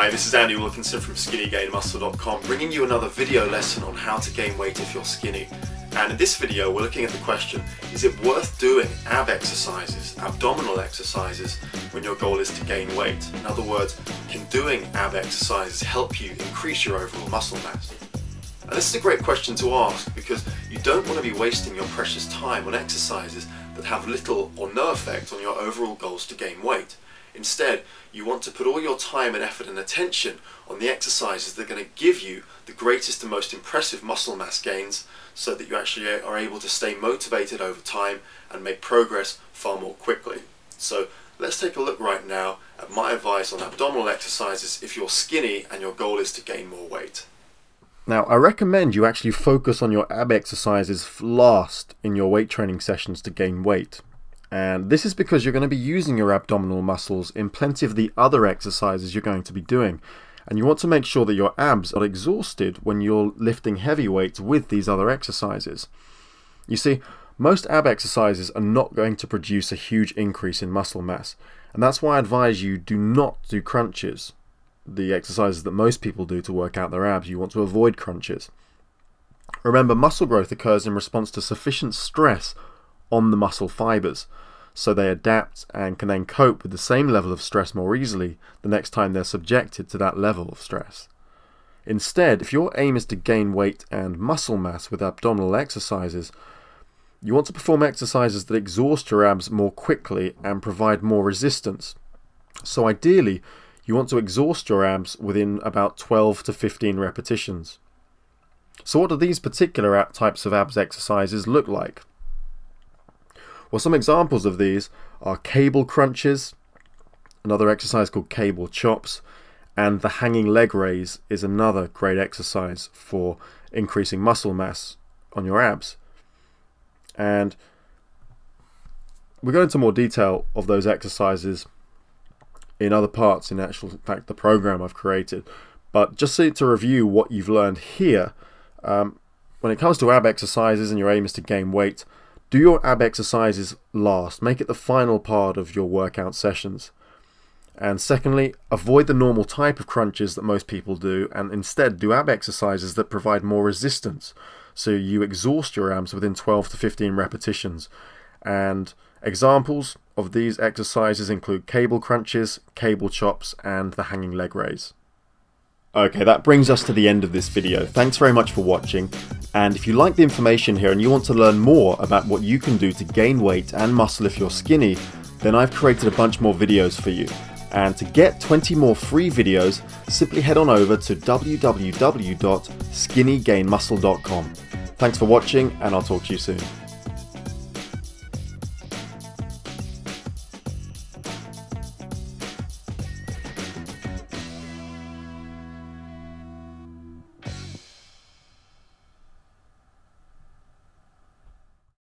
Hi, this is Andy Wilkinson from SkinnyGainMuscle.com, bringing you another video lesson on how to gain weight if you're skinny. And in this video we're looking at the question, is it worth doing ab exercises, abdominal exercises, when your goal is to gain weight? In other words, can doing ab exercises help you increase your overall muscle mass? And this is a great question to ask because you don't want to be wasting your precious time on exercises that have little or no effect on your overall goals to gain weight. Instead, you want to put all your time and effort and attention on the exercises that are going to give you the greatest and most impressive muscle mass gains so that you actually are able to stay motivated over time and make progress far more quickly. So let's take a look right now at my advice on abdominal exercises if you're skinny and your goal is to gain more weight. Now, I recommend you actually focus on your ab exercises last in your weight training sessions to gain weight. And this is because you're going to be using your abdominal muscles in plenty of the other exercises you're going to be doing. And you want to make sure that your abs are exhausted when you're lifting heavy weights with these other exercises. You see, most ab exercises are not going to produce a huge increase in muscle mass. And that's why I advise you do not do crunches. The exercises that most people do to work out their abs, you want to avoid crunches. Remember, muscle growth occurs in response to sufficient stress on the muscle fibers, so they adapt and can then cope with the same level of stress more easily the next time they're subjected to that level of stress. Instead, if your aim is to gain weight and muscle mass with abdominal exercises, you want to perform exercises that exhaust your abs more quickly and provide more resistance. So ideally, you want to exhaust your abs within about 12 to 15 repetitions. So what do these particular types of abs exercises look like? Well, some examples of these are cable crunches, another exercise called cable chops, and the hanging leg raise is another great exercise for increasing muscle mass on your abs. And we'll go into more detail of those exercises in other parts, in fact the program I've created. But just to review what you've learned here, when it comes to ab exercises and your aim is to gain weight, do your ab exercises last. Make it the final part of your workout sessions. And secondly, avoid the normal type of crunches that most people do and instead do ab exercises that provide more resistance. So you exhaust your abs within 12 to 15 repetitions. And examples of these exercises include cable crunches, cable chops, and the hanging leg raise. Okay, that brings us to the end of this video. Thanks very much for watching. And if you like the information here and you want to learn more about what you can do to gain weight and muscle if you're skinny, then I've created a bunch more videos for you. And to get 20 more free videos, simply head on over to www.skinnygainmuscle.com. Thanks for watching, and I'll talk to you soon.